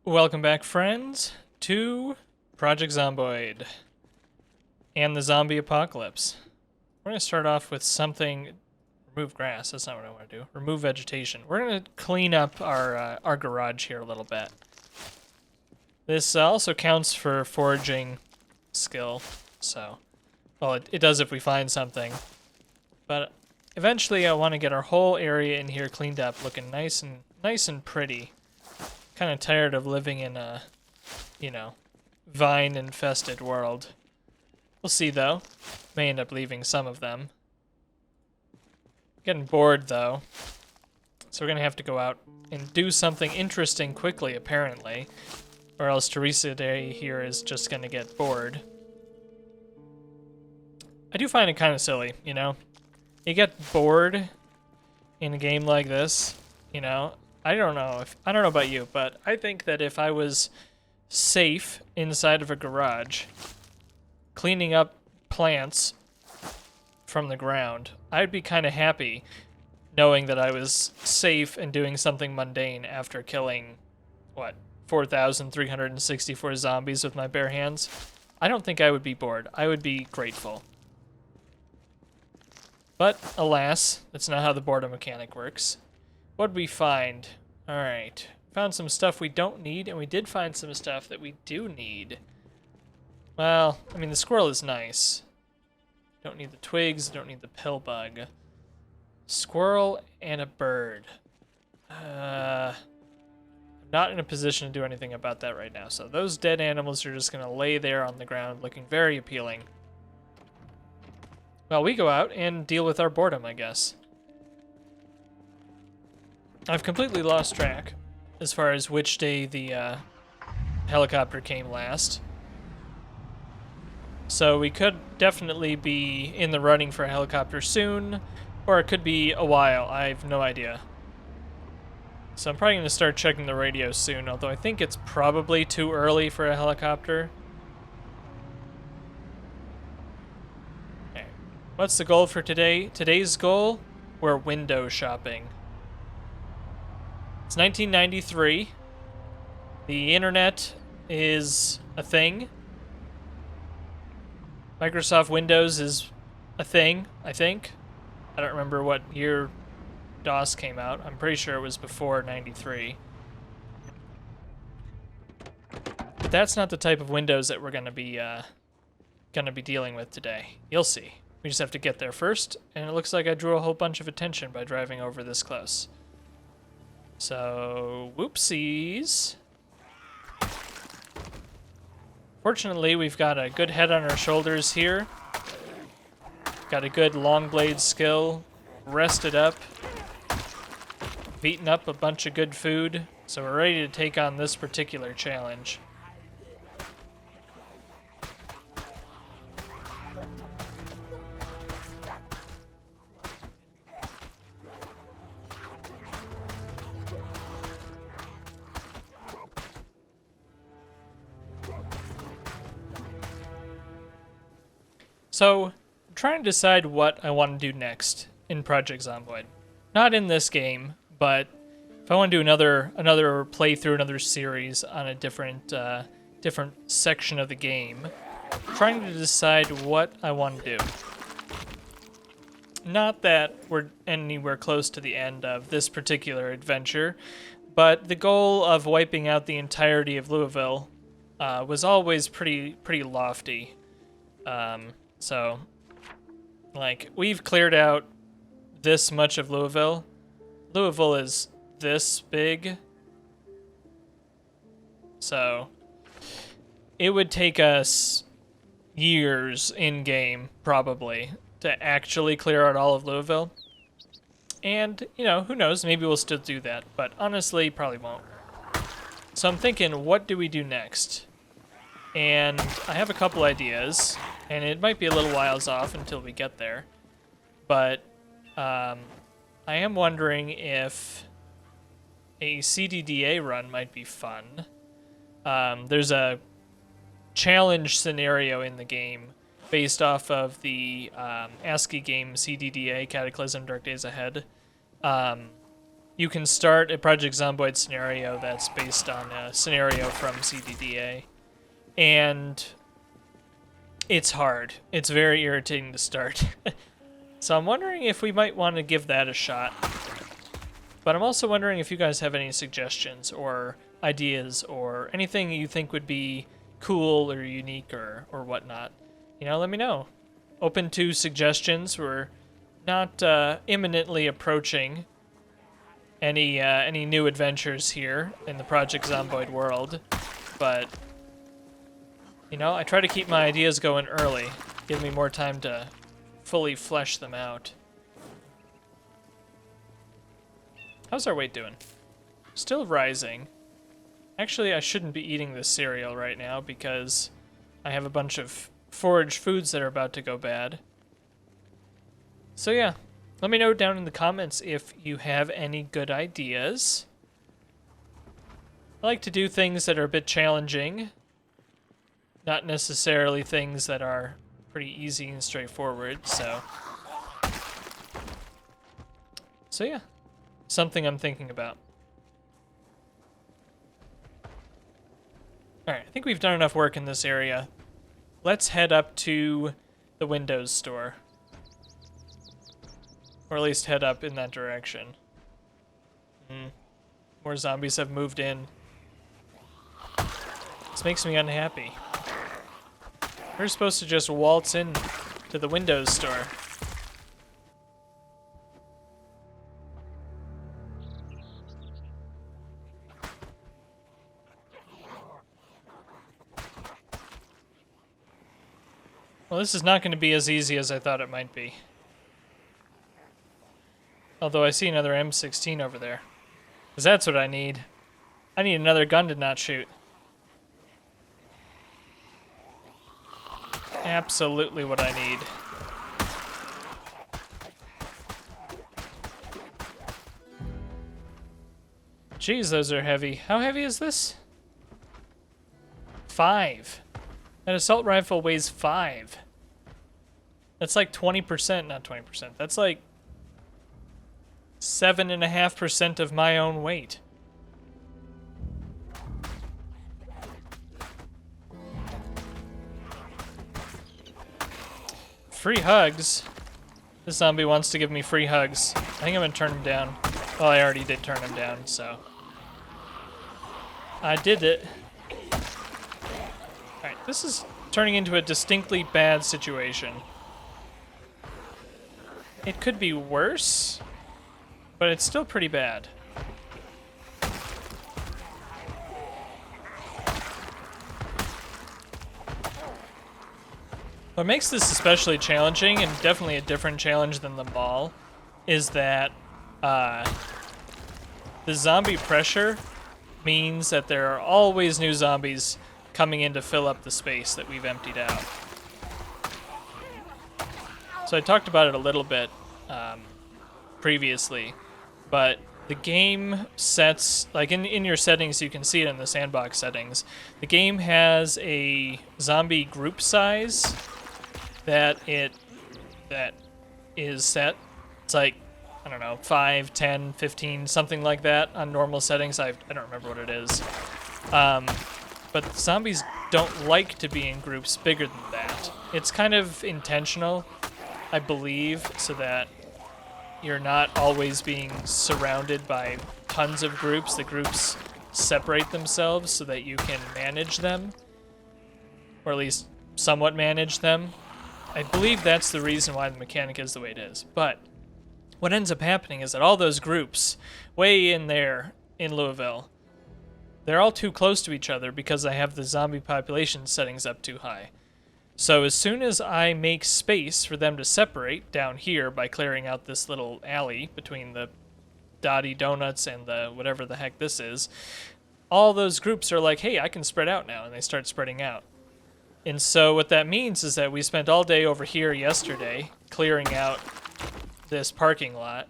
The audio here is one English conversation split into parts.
Welcome back, friends, to Project Zomboid and the zombie apocalypse. We're going to start off with something... Remove grass, that's not what I want to do. Remove vegetation. We're going to clean up our garage here a little bit. This also counts for foraging skill, so... Well, it does if we find something. But eventually I want to get our whole area in here cleaned up, looking nice and pretty. Kind of tired of living in a, you know, vine-infested world. We'll see, though. May end up leaving some of them. Getting bored, though. So we're going to have to go out and do something interesting quickly, apparently. Or else Teresa Day here is just going to get bored. I do find it kind of silly, you know? You get bored in a game like this, you know? I don't know about you, but I think that if I was safe inside of a garage, cleaning up plants from the ground, I'd be kind of happy knowing that I was safe and doing something mundane after killing, what, 4,364 zombies with my bare hands. I don't think I would be bored. I would be grateful. But, alas, that's not how the boredom mechanic works. What'd we find? Alright. Found some stuff we don't need, and we did find some stuff that we do need. Well, I mean, the squirrel is nice. Don't need the twigs, don't need the pill bug. Squirrel and a bird. I'm not in a position to do anything about that right now, so those dead animals are just going to lay there on the ground looking very appealing. Well, we go out and deal with our boredom, I guess. I've completely lost track as far as which day the helicopter came last. So we could definitely be in the running for a helicopter soon, or it could be a while. I have no idea. So I'm probably going to start checking the radio soon, although I think it's probably too early for a helicopter. Okay. What's the goal for today? Today's goal? We're window shopping. It's 1993. The internet is a thing. Microsoft Windows is a thing, I think. I don't remember what year DOS came out. I'm pretty sure it was before 93. But that's not the type of Windows that we're gonna be dealing with today. You'll see. We just have to get there first, and it looks like I drew a whole bunch of attention by driving over this close. So, whoopsies. Fortunately, we've got a good head on our shoulders here. Got a good long blade skill, rested up, beaten up a bunch of good food, so we're ready to take on this particular challenge. So, I'm trying to decide what I want to do next in Project Zomboid. Not in this game, but if I want to do another playthrough, another series on a different section of the game, I'm trying to decide what I want to do. Not that we're anywhere close to the end of this particular adventure, but the goal of wiping out the entirety of Louisville was always pretty lofty. So, like, we've cleared out this much of Louisville. Louisville is this big. So, it would take us years in-game, probably, to actually clear out all of Louisville. And, you know, who knows, maybe we'll still do that, but honestly, probably won't. So I'm thinking, what do we do next? And I have a couple ideas, and it might be a little whiles off until we get there, but I am wondering if a CDDA run might be fun. There's a challenge scenario in the game based off of the ASCII game CDDA, Cataclysm Dark Days Ahead. You can start a Project Zomboid scenario that's based on a scenario from CDDA, and it's hard. It's very irritating to start. So I'm wondering if we might want to give that a shot. But I'm also wondering if you guys have any suggestions or ideas or anything you think would be cool or unique or whatnot. You know, let me know. Open to suggestions. We're not imminently approaching any new adventures here in the Project Zomboid world, but you know, I try to keep my ideas going early, give me more time to fully flesh them out. How's our weight doing? Still rising. Actually, I shouldn't be eating this cereal right now because I have a bunch of forage foods that are about to go bad. So yeah, let me know down in the comments if you have any good ideas. I like to do things that are a bit challenging, not necessarily things that are pretty easy and straightforward, so yeah, something I'm thinking about. Alright, I think we've done enough work in this area. Let's head up to the Windows store. Or at least head up in that direction. More zombies have moved in. This makes me unhappy. We're supposed to just waltz in to the Windows store. Well, this is not going to be as easy as I thought it might be. Although I see another M16 over there. Because that's what I need. I need another gun to not shoot. Absolutely what I need. Jeez, those are heavy. How heavy is this? 5. That assault rifle weighs 5. That's like 20%, not 20%. That's like 7.5% of my own weight. Free hugs? This zombie wants to give me free hugs. I think I'm gonna turn him down. Well, I already did turn him down, so. I did it. Alright, this is turning into a distinctly bad situation. It could be worse, but it's still pretty bad. What makes this especially challenging, and definitely a different challenge than the mall, is that the zombie pressure means that there are always new zombies coming in to fill up the space that we've emptied out. So I talked about it a little bit previously, but the game sets, like in your settings, you can see it in the sandbox settings, the game has a zombie group size that is set. It's like, I don't know, 5, 10, 15, something like that on normal settings. I don't remember what it is. But zombies don't like to be in groups bigger than that. It's kind of intentional, I believe, so that you're not always being surrounded by tons of groups. The groups separate themselves so that you can manage them, or at least somewhat manage them. I believe that's the reason why the mechanic is the way it is. But what ends up happening is that all those groups way in there in Louisville, they're all too close to each other because I have the zombie population settings up too high. So as soon as I make space for them to separate down here by clearing out this little alley between the Dotty Donuts and the whatever the heck this is, all those groups are like, hey, I can spread out now, and they start spreading out. And so what that means is that we spent all day over here yesterday clearing out this parking lot,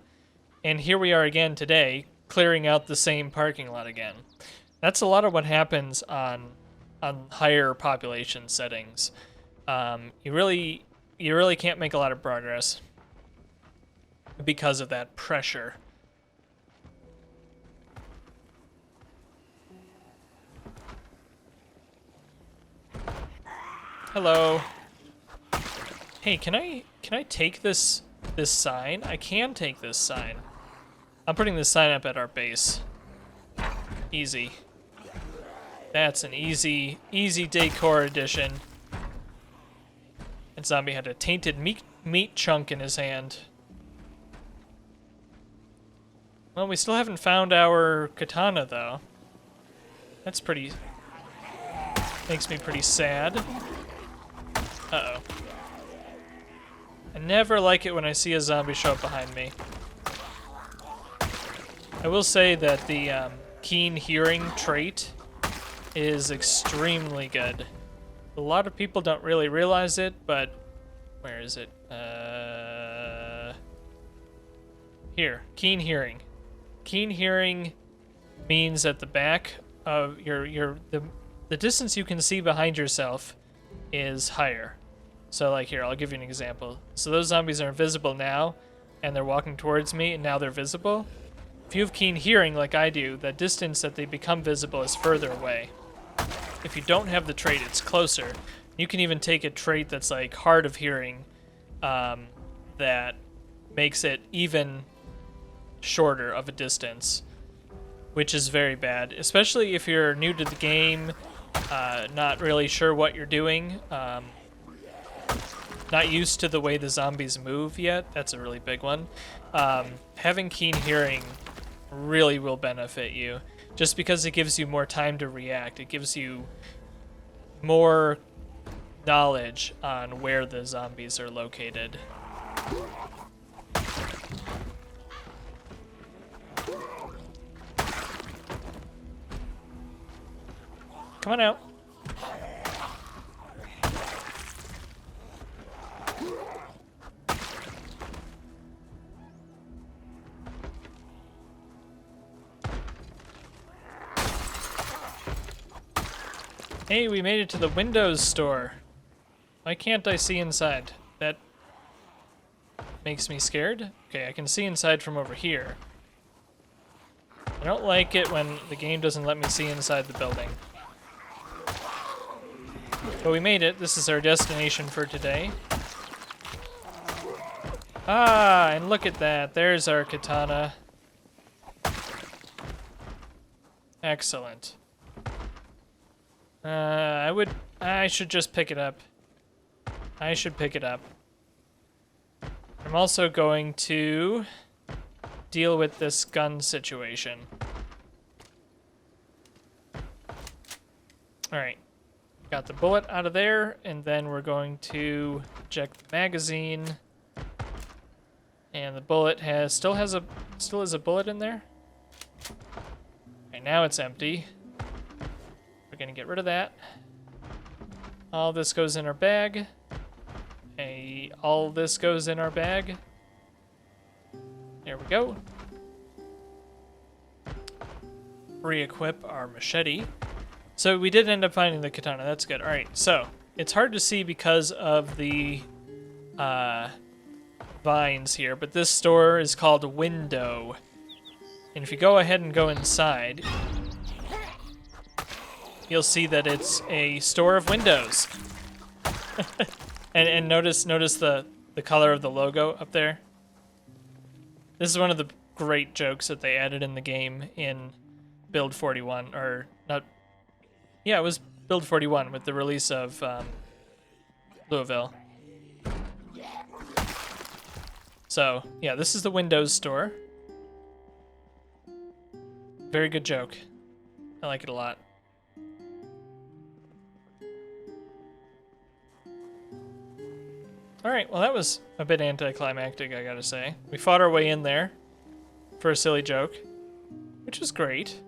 and here we are again today clearing out the same parking lot again. That's a lot of what happens on higher population settings. You really can't make a lot of progress because of that pressure. Hello. Hey, can I take this sign? I can take this sign. I'm putting this sign up at our base. Easy. That's an easy decor addition. And Zombie had a tainted meat chunk in his hand. Well, we still haven't found our katana, though. That's pretty... makes me pretty sad. Uh-oh. I never like it when I see a zombie show up behind me. I will say that the keen hearing trait is extremely good. A lot of people don't really realize it, but where is it? Here, keen hearing. Keen hearing means that the back of the distance you can see behind yourself is higher. So like here, I'll give you an example. So those zombies are invisible now, and they're walking towards me, and now they're visible. If you have keen hearing like I do, the distance that they become visible is further away. If you don't have the trait, it's closer. You can even take a trait that's like hard of hearing that makes it even shorter of a distance, which is very bad, especially if you're new to the game, not really sure what you're doing, not used to the way the zombies move yet. That's a really big one. Having keen hearing really will benefit you, just because it gives you more time to react. It gives you more knowledge on where the zombies are located. Come on out. Hey, we made it to the Windows store. Why can't I see inside? That makes me scared. Okay, I can see inside from over here. I don't like it when the game doesn't let me see inside the building. But we made it. This is our destination for today. Ah, and look at that. There's our katana. Excellent. I should just pick it up. I should pick it up. I'm also going to deal with this gun situation. Alright. Got the bullet out of there, and then we're going to check the magazine. And the bullet still has a bullet in there. Okay, now it's empty. We're gonna get rid of that. All this goes in our bag. Okay, all this goes in our bag. There we go. Re-equip our machete. So we did end up finding the katana. That's good. All right, so it's hard to see because of the vines here, but this store is called Window. And if you go ahead and go inside, you'll see that it's a store of windows. and notice the color of the logo up there. This is one of the great jokes that they added in the game in Build 41, or not. Yeah, it was Build 41 with the release of Louisville. So, yeah, this is the Windows store. Very good joke. I like it a lot. Alright, well that was a bit anticlimactic, I gotta say. We fought our way in there for a silly joke, which was great.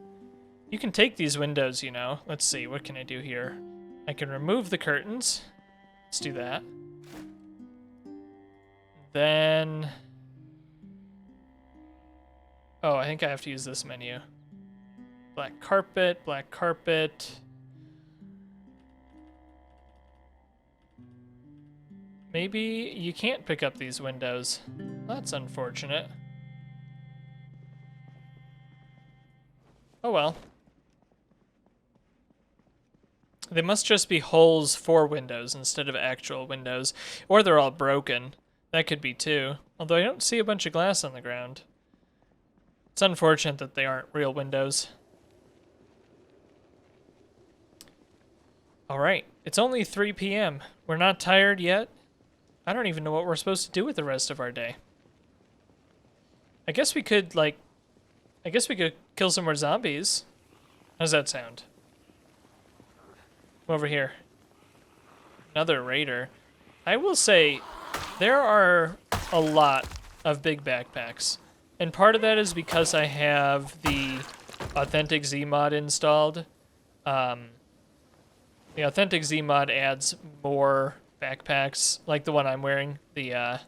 You can take these windows, you know. Let's see, what can I do here? I can remove the curtains. Let's do that. Then... oh, I think I have to use this menu. Black carpet, black carpet. Maybe you can't pick up these windows. That's unfortunate. Oh well. They must just be holes for windows instead of actual windows. Or they're all broken. That could be too. Although I don't see a bunch of glass on the ground. It's unfortunate that they aren't real windows. Alright, it's only 3 p.m. We're not tired yet. I don't even know what we're supposed to do with the rest of our day. I guess we could, like... I guess we could kill some more zombies. How does that sound? Come over here. Another raider. I will say, there are a lot of big backpacks. And part of that is because I have the Authentic Z mod installed. The Authentic Z mod adds more backpacks, like the one I'm wearing. The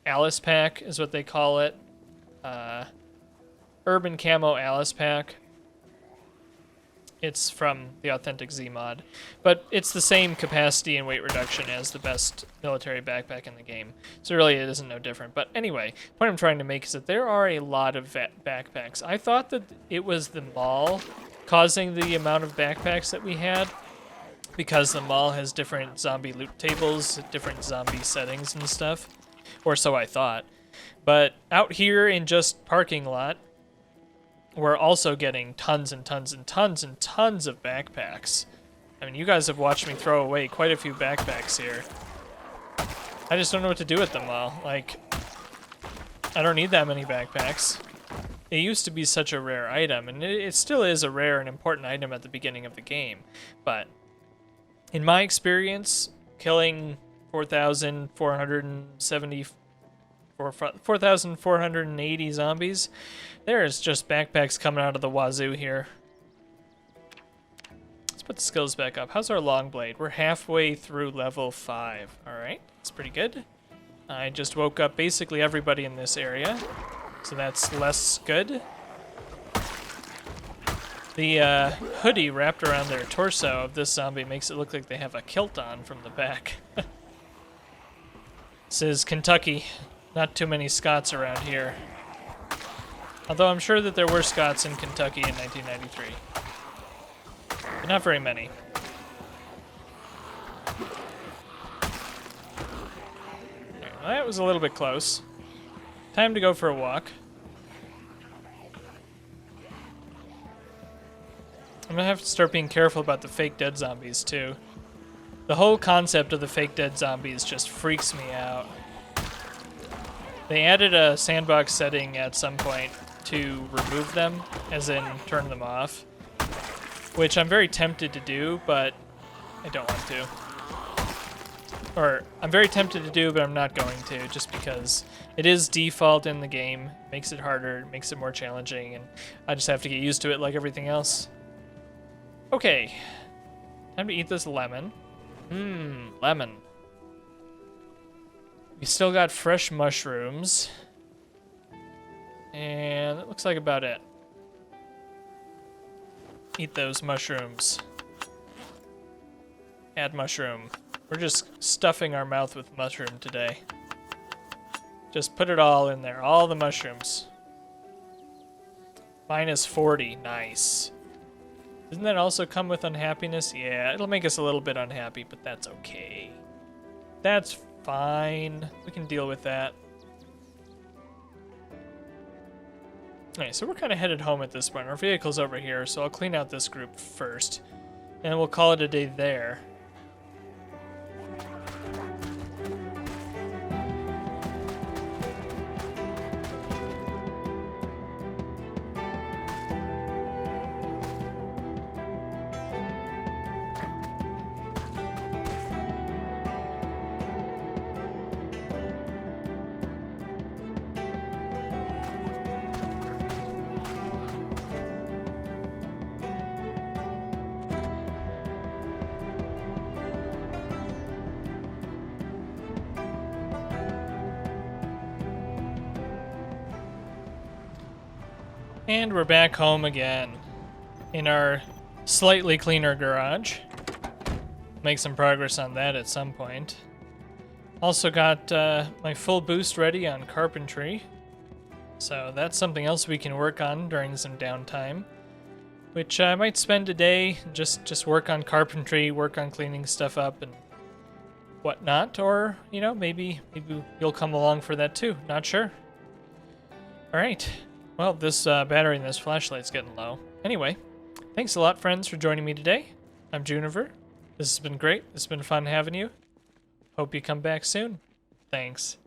Alice Pack is what they call it. Urban Camo Alice Pack. It's from the Authentic Z mod. But it's the same capacity and weight reduction as the best military backpack in the game. So really it isn't no different. But anyway, the point I'm trying to make is that there are a lot of backpacks. I thought that it was the mall causing the amount of backpacks that we had, because the mall has different zombie loot tables, different zombie settings and stuff. Or so I thought. But out here in just parking lot, we're also getting tons and tons and tons and tons of backpacks. I mean, you guys have watched me throw away quite a few backpacks here. I just don't know what to do with them all. Like, I don't need that many backpacks. It used to be such a rare item, and it still is a rare and important item at the beginning of the game. But in my experience, killing 4,480 zombies, there's just backpacks coming out of the wazoo here. Let's put the skills back up. How's our long blade? We're halfway through level 5. Alright, that's pretty good. I just woke up basically everybody in this area, so that's less good. The hoodie wrapped around their torso of this zombie makes it look like they have a kilt on from the back. This is Kentucky. Not too many Scots around here. Although I'm sure that there were Scots in Kentucky in 1993. But not very many. Well, that was a little bit close. Time to go for a walk. I'm gonna have to start being careful about the fake dead zombies too. The whole concept of the fake dead zombies just freaks me out. They added a sandbox setting at some point to remove them, as in turn them off, which I'm very tempted to do, but I don't want to. Or, I'm very tempted to do, but I'm not going to, just because it is default in the game, makes it harder, makes it more challenging, and I just have to get used to it like everything else. Okay, time to eat this lemon. Lemon. We still got fresh mushrooms. And that looks like about it. Eat those mushrooms. Add mushroom. We're just stuffing our mouth with mushroom today. Just put it all in there. All the mushrooms. Minus 40. Nice. Doesn't that also come with unhappiness? Yeah, it'll make us a little bit unhappy, but that's okay. That's fine. We can deal with that. Alright, so we're kind of headed home at this point. Our vehicle's over here, so I'll clean out this group first. And we'll call it a day there. And we're back home again in our slightly cleaner garage. Make some progress on that at some point. Also got my full boost ready on carpentry. So that's something else we can work on during some downtime. Which I might spend a day, just work on carpentry, work on cleaning stuff up and whatnot. Or, you know, maybe you'll come along for that too. Not sure. Alright. Well, this battery in this flashlight's getting low. Anyway, thanks a lot, friends, for joining me today. I'm Juniper. This has been great. It's been fun having you. Hope you come back soon. Thanks.